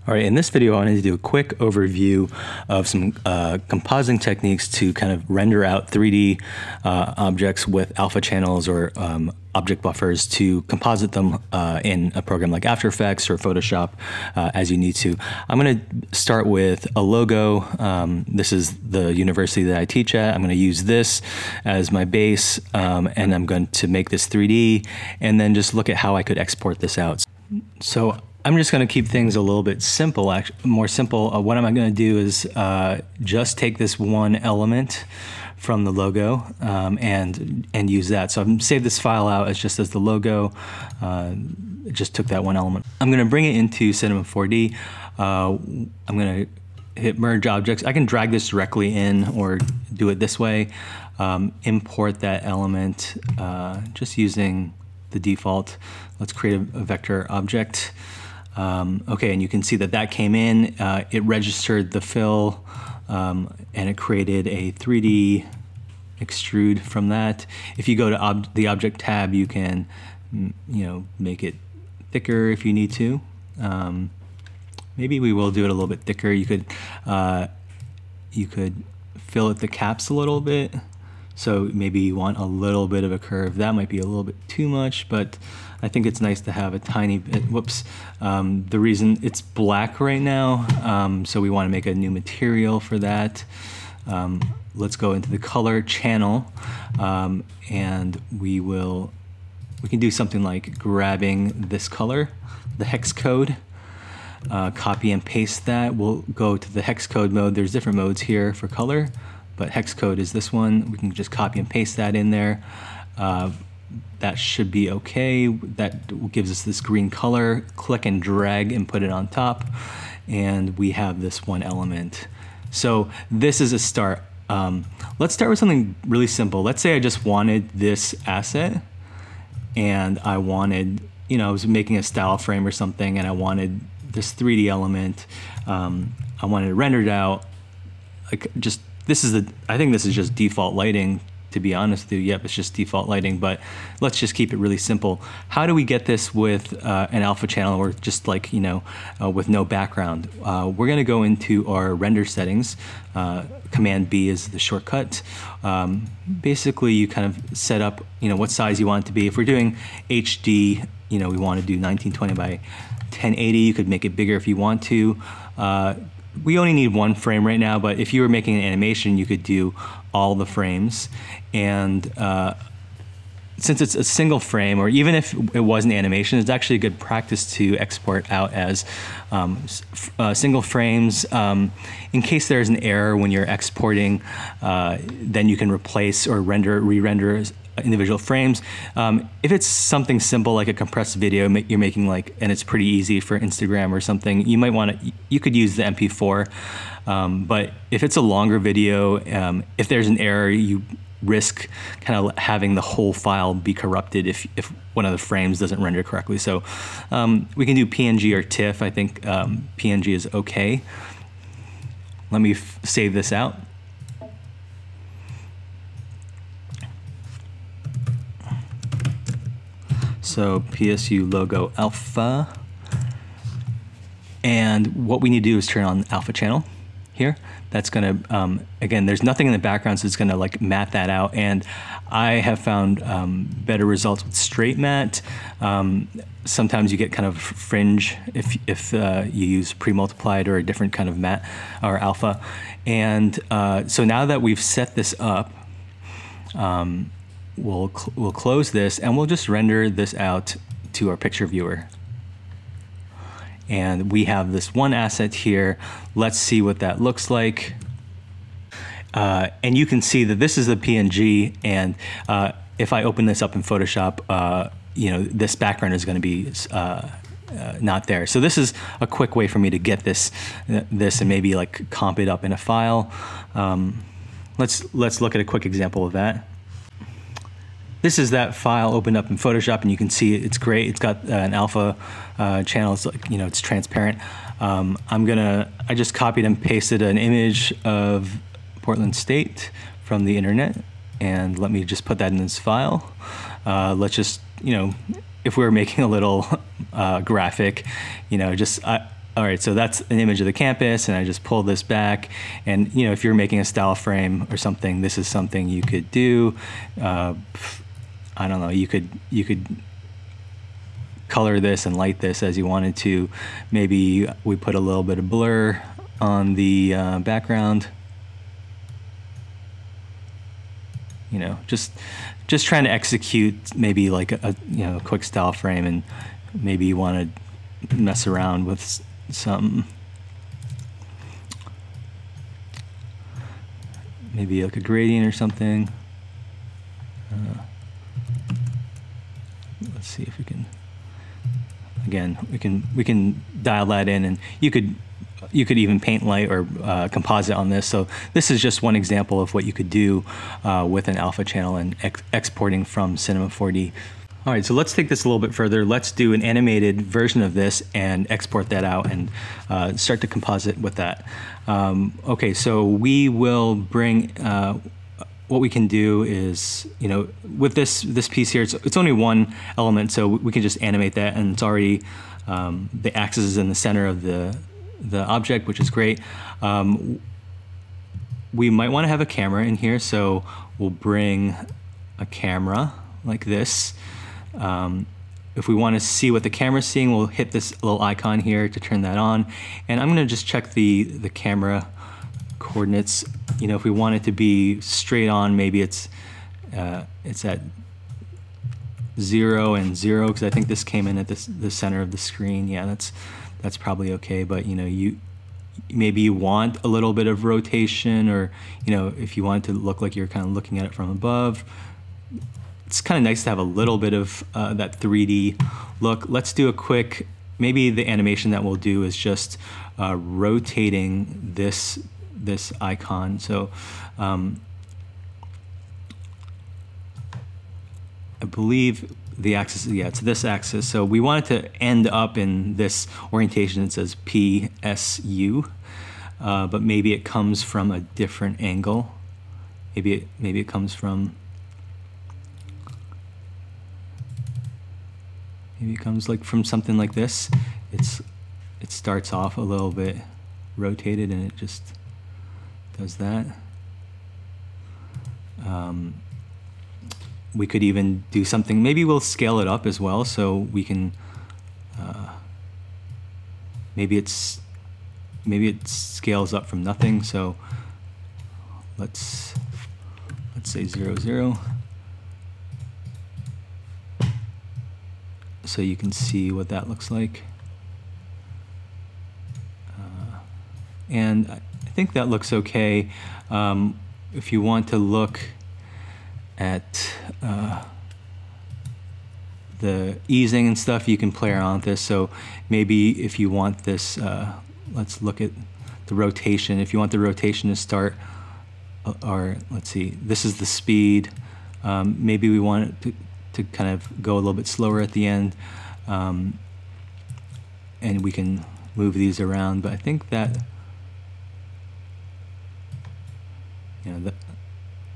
All right, in this video, I wanted to do a quick overview of some compositing techniques to kind of render out 3D objects with alpha channels or object buffers to composite them in a program like After Effects or Photoshop as you need to. I'm going to start with a logo. This is the university that I teach at. I'm going to use this as my base, and I'm going to make this 3D and then just look at how I could export this out. So I'm just going to keep things a little bit simple, more simple. What I'm going to do is just take this one element from the logo and use that. So I've saved this file out as just as the logo. Just took that one element. I'm going to bring it into Cinema 4D. I'm going to hit Merge Objects. I can drag this directly in or do it this way. Import that element just using the default. Let's create a vector object. Okay, and you can see that that came in, it registered the fill, and it created a 3D extrude from that. If you go to the object tab, you can, make it thicker if you need to. Maybe we will do it a little bit thicker. You could fill it the caps a little bit. So maybe you want a little bit of a curve. That might be a little bit too much, but I think it's nice to have a tiny bit. Whoops. The reason it's black right now, so we want to make a new material for that. Let's go into the color channel, and we can do something like grabbing this color, the hex code, copy and paste that. We'll go to the hex code mode. There's different modes here for color, but hex code is this one. We can just copy and paste that in there. That should be okay. That gives us this green color. Click and drag and put it on top, and we have this one element. So this is a start. Let's start with something really simple. Let's say I just wanted this asset, and I wanted, I was making a style frame or something, and I wanted this 3D element. I wanted it rendered out. Like I think this is just default lighting. To be honest with you, yep, it's just default lighting, but let's just keep it really simple. How do we get this with an alpha channel or just like, with no background? We're gonna go into our render settings. Command B is the shortcut. Basically, you kind of set up, what size you want it to be. If we're doing HD, we want to do 1920 by 1080. You could make it bigger if you want to. We only need one frame right now, but if you were making an animation, you could do all the frames. And since it's a single frame, or even if it was an animation, it's actually a good practice to export out as single frames. In case there's an error when you're exporting, then you can replace or re-render individual frames. If it's something simple like a compressed video you're making, and it's pretty easy for Instagram or something, you could use the MP4. But if it's a longer video, if there's an error, you risk kind of having the whole file be corrupted if one of the frames doesn't render correctly. So we can do PNG or TIFF. I think PNG is okay. Let me save this out. So PSU logo alpha, and what we need to do is turn on alpha channel here. That's gonna, again, there's nothing in the background, so it's gonna matte that out, and I have found better results with straight matte. Sometimes you get kind of fringe if you use pre-multiplied or a different kind of matte or alpha. And so now that we've set this up, we'll close this, and we'll just render this out to our picture viewer. And we have this one asset here. Let's see what that looks like. And you can see that this is the PNG, and if I open this up in Photoshop, this background is going to be not there. So this is a quick way for me to get this and maybe comp it up in a file. Let's look at a quick example of that. This is that file opened up in Photoshop, and you can see it's great. It's got an alpha channel. It's it's transparent. I just copied and pasted an image of Portland State from the internet, and let me just put that in this file. Let's just, if we were making a little graphic, I All right, so that's an image of the campus, and I just pull this back. And you know, if you're making a style frame or something, this is something you could do. I don't know. You could color this and light this as you wanted to. Maybe we put a little bit of blur on the background. You know, just trying to execute maybe like a quick style frame, and maybe you want to mess around with some, maybe like a gradient or something. Let's see if we can. Again, we can dial that in, and you could even paint light or composite on this. So this is just one example of what you could do with an alpha channel and exporting from Cinema 4D. All right, so let's take this a little bit further. Let's do an animated version of this and export that out and start to composite with that. Okay, so we will bring, what we can do is, you know, with this piece here, it's only one element, so we can just animate that, and it's already, the axis is in the center of the object, which is great. We might want to have a camera in here, so we'll bring a camera like this. If we want to see what the camera's seeing, we'll hit this little icon here to turn that on. And I'm going to just check the camera coordinates. You know, if we want it to be straight on, maybe it's at 0 and 0, because I think this came in at the center of the screen. Yeah, that's probably okay. But you know, maybe you want a little bit of rotation, or you know, if you want it to look like you're kind of looking at it from above. It's kind of nice to have a little bit of that 3D look. Let's do a quick, maybe the animation that we'll do is just rotating this icon. So I believe the axis, yeah, it's this axis. So we want it to end up in this orientation. It says PSU, but maybe it comes from a different angle. Maybe it comes from. Maybe it comes like from something like this. It starts off a little bit rotated, and it just does that. We could even do something. Maybe we'll scale it up as well, so we can. Maybe it scales up from nothing. So let's say 0, 0. So you can see what that looks like. And I think that looks okay. If you want to look at the easing and stuff, you can play around with this. So maybe if you want this, let's look at the rotation. If you want the rotation to start, or let's see, this is the speed. Maybe we want it to kind of go a little bit slower at the end, and we can move these around. But I think that, you know,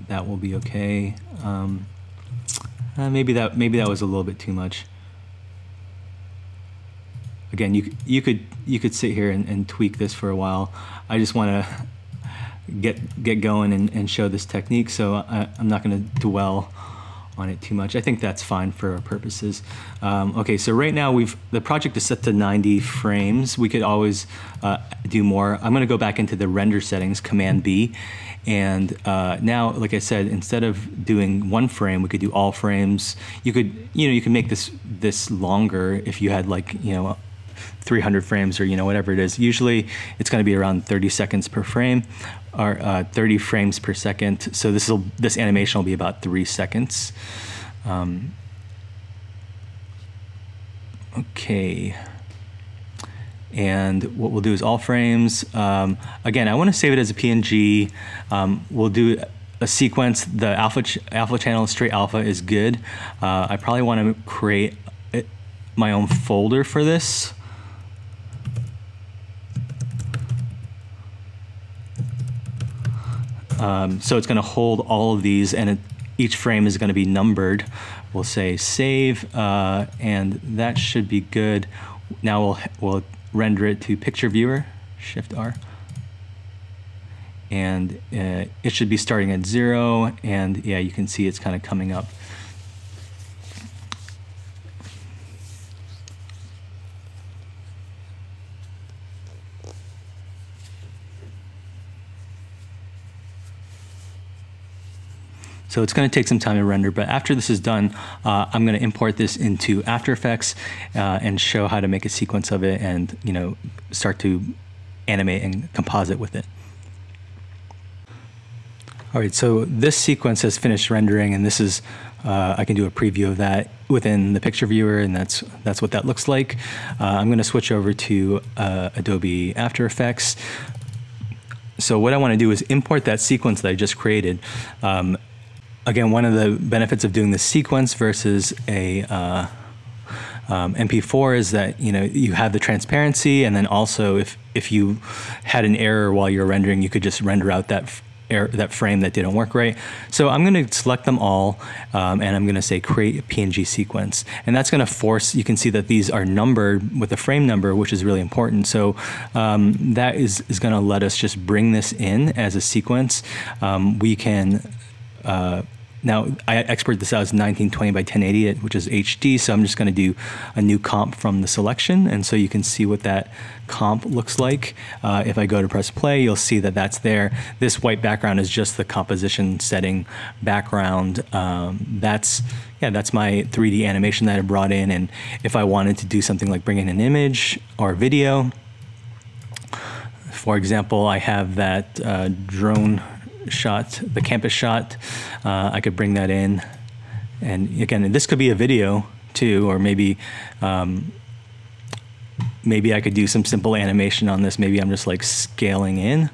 that will be okay. Maybe that was a little bit too much. Again, you could sit here and tweak this for a while. I just want to get going and show this technique, so I'm not going to dwell on it too much. I think that's fine for our purposes. Okay, so right now the project is set to 90 frames. We could always do more. I'm going to go back into the render settings, Command B, and now, like I said, instead of doing one frame, we could do all frames. You could make this longer if you had, like, 300 frames, or whatever it is. Usually it's going to be around 30 seconds per frame, or 30 frames per second. So this animation will be about 3 seconds. Okay. And what we'll do is all frames. Again, I want to save it as a PNG. We'll do a sequence. The alpha channel, straight alpha, is good. I probably want to create my own folder for this. So it's going to hold all of these, and each frame is going to be numbered. We'll say save, and that should be good. Now we'll render it to picture viewer, Shift R. And it should be starting at 0, and yeah, you can see it's kind of coming up. So it's going to take some time to render, but after this is done, I'm going to import this into After Effects and show how to make a sequence of it, and start to animate and composite with it. All right, so this sequence has finished rendering, and this is I can do a preview of that within the picture viewer, and that's what that looks like. I'm going to switch over to Adobe After Effects. So what I want to do is import that sequence that I just created. Again, one of the benefits of doing this sequence versus a MP4 is that you have the transparency, and then also if you had an error while you're rendering, you could just render out that frame that didn't work right. So I'm going to select them all, and I'm going to say create a PNG sequence, and that's going to force, you can see that these are numbered with a frame number, which is really important. So that is going to let us just bring this in as a sequence. We can now I export this out as 1920 by 1080, which is HD, so I'm just going to do a new comp from the selection, and so you can see what that comp looks like. If I go to press play, you'll see that that's there. This white background is just the composition setting background. That's my 3D animation that I brought in, and if I wanted to do something like bring in an image or video, for example, I have that drone shot, the campus shot. I could bring that in, and again, this could be a video too, or maybe maybe I could do some simple animation on this. Maybe I'm just like scaling in.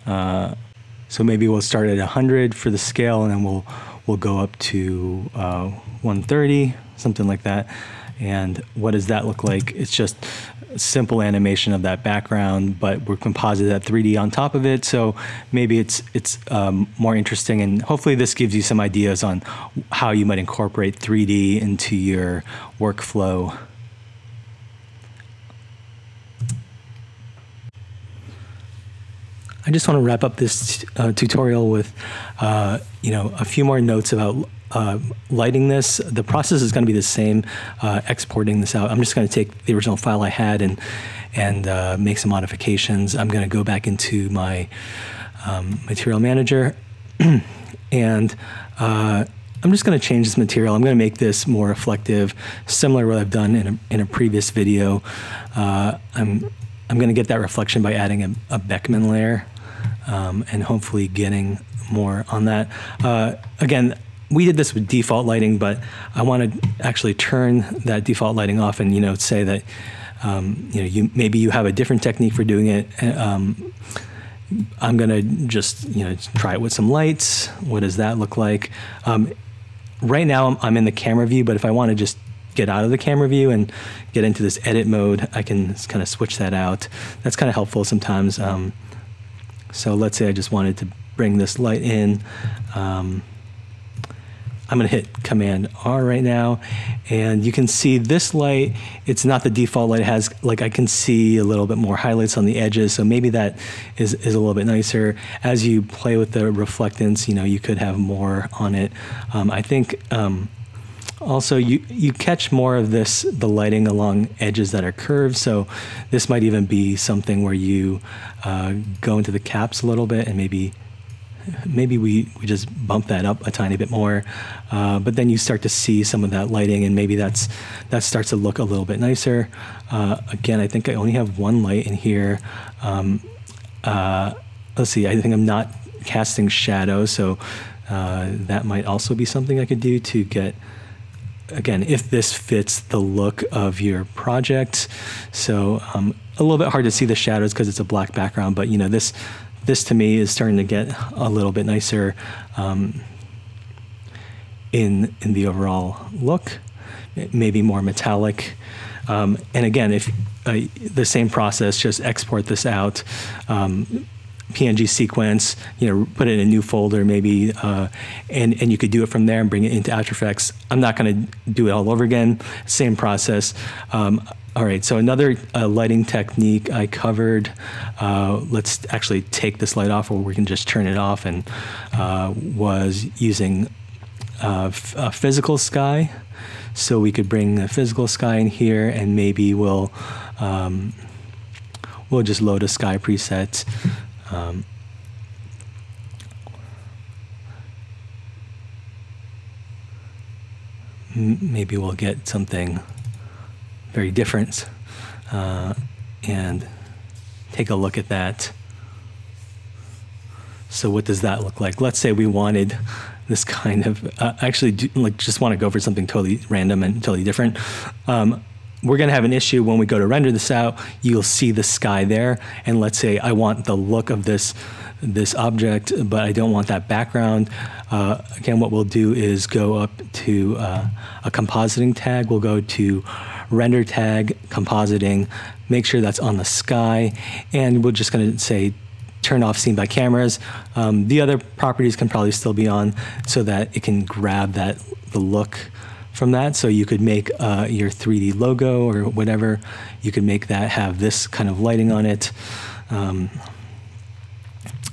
So maybe we'll start at 100 for the scale, and then we'll go up to 130, something like that. And what does that look like? It's just simple animation of that background, but we're composited that 3D on top of it. So maybe it's more interesting, and hopefully this gives you some ideas on how you might incorporate 3D into your workflow. I just want to wrap up this tutorial with a few more notes about lighting this. The process is going to be the same, exporting this out. I'm just going to take the original file I had and make some modifications. I'm going to go back into my material manager and I'm just going to change this material. I'm going to make this more reflective, similar to what I've done in a previous video. I'm going to get that reflection by adding a Beckman layer and hopefully getting more on that. Again, we did this with default lighting, but I want to actually turn that default lighting off and say that maybe you have a different technique for doing it. I'm going to just try it with some lights. What does that look like? Right now I'm in the camera view, but if I want to just get out of the camera view and get into this edit mode, I can kind of switch that out. That's kind of helpful sometimes. So let's say I just wanted to bring this light in. I'm going to hit Command R right now, and you can see this light, it's not the default light. It has, I can see a little bit more highlights on the edges, so maybe that is a little bit nicer. As you play with the reflectance, you could have more on it. I think also you catch more of the lighting along edges that are curved, so this might even be something where you go into the caps a little bit and maybe we just bump that up a tiny bit more, but then you start to see some of that lighting, and maybe that starts to look a little bit nicer. Again, I think I only have one light in here. Let's see, I think I'm not casting shadows, so that might also be something I could do to get, again, if this fits the look of your project. So a little bit hard to see the shadows because it's a black background, but this to me is starting to get a little bit nicer in the overall look, maybe more metallic. And again, if the same process, just export this out, PNG sequence, put it in a new folder maybe, and you could do it from there and bring it into After Effects. I'm not going to do it all over again. Same process. All right, so another lighting technique I covered, let's actually take this light off, or we can just turn it off, and was using a physical sky. So we could bring the physical sky in here, and maybe we'll just load a sky preset. Maybe we'll get something very different, and take a look at that. So what does that look like? Let's say we wanted this kind of, just want to go for something totally random and totally different. We're going to have an issue when we go to render this out. You'll see the sky there, and let's say I want the look of this object, but I don't want that background. Again, what we'll do is go up to a compositing tag. We'll go to render tag, compositing, make sure that's on the sky, and we're just going to say turn off scene by cameras. The other properties can probably still be on so that it can grab the look from that. So you could make your 3D logo or whatever, you could make that have this kind of lighting on it. And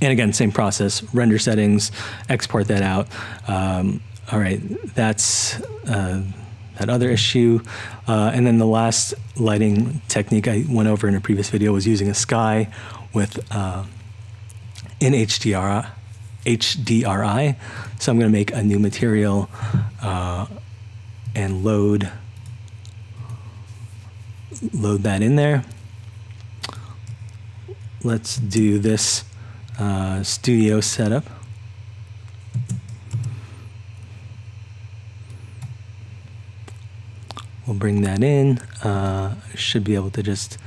again, same process, render settings, export that out. All right, that's that other issue. And then the last lighting technique I went over in a previous video was using a sky with in HDRI. So I'm going to make a new material and load that in there. Let's do this studio setup. We'll bring that in. Should be able to just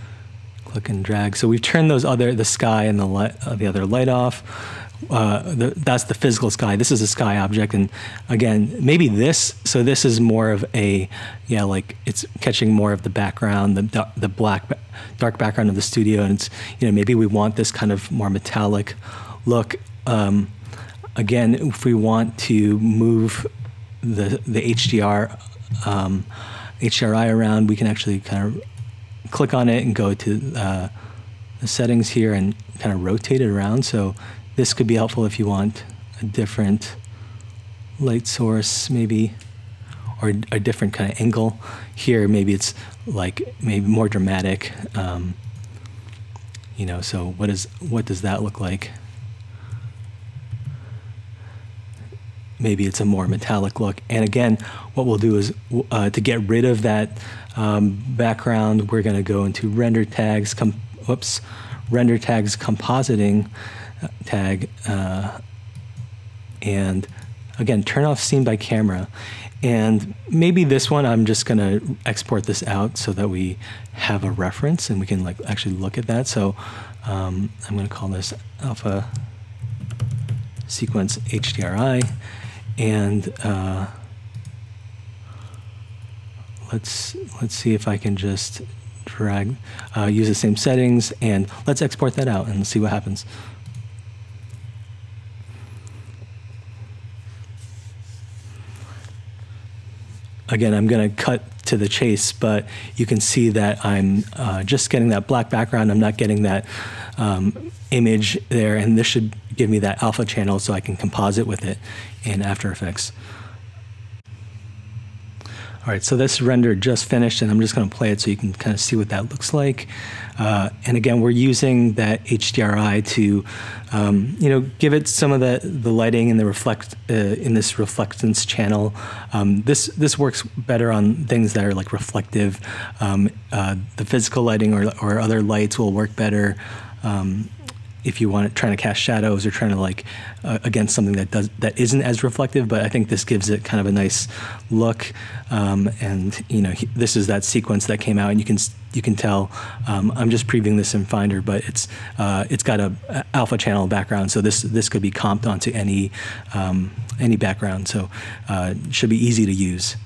click and drag. So we've turned the sky and the other light off. That's the physical sky. This is a sky object, and again, maybe this. So this is more of a, like it's catching more of the background, the dark background of the studio, and it's, maybe we want this kind of more metallic look. Again, if we want to move the HDRI around, we can actually kind of click on it and go to the settings here and kind of rotate it around. So this could be helpful if you want a different light source, maybe, or a different kind of angle. Here, maybe it's maybe more dramatic. So what does that look like? Maybe it's a more metallic look. And again, what we'll do is to get rid of that background, we're going to go into render tags, render tags compositing tag, and again, turn off scene by camera. And maybe this one, I'm just going to export this out so that we have a reference and we can actually look at that. So I'm going to call this alpha sequence HDRI. And let's see if I can just drag, use the same settings, and let's export that out and see what happens. Again, I'm going to cut to the chase, but you can see that I'm just getting that black background. I'm not getting that image there, and this should give me that alpha channel so I can composite with it in After Effects. All right, so this render just finished, and I'm just going to play it so you can kind of see what that looks like. And again, we're using that HDRI to, give it some of the lighting and the in this reflectance channel. This works better on things that are reflective. The physical lighting or other lights will work better if you want trying to cast shadows or trying to against something that isn't as reflective. But I think this gives it kind of a nice look. And this is that sequence that came out, and you can tell. I'm just previewing this in Finder, but it's got a alpha channel background, so this could be comped onto any background. So it should be easy to use.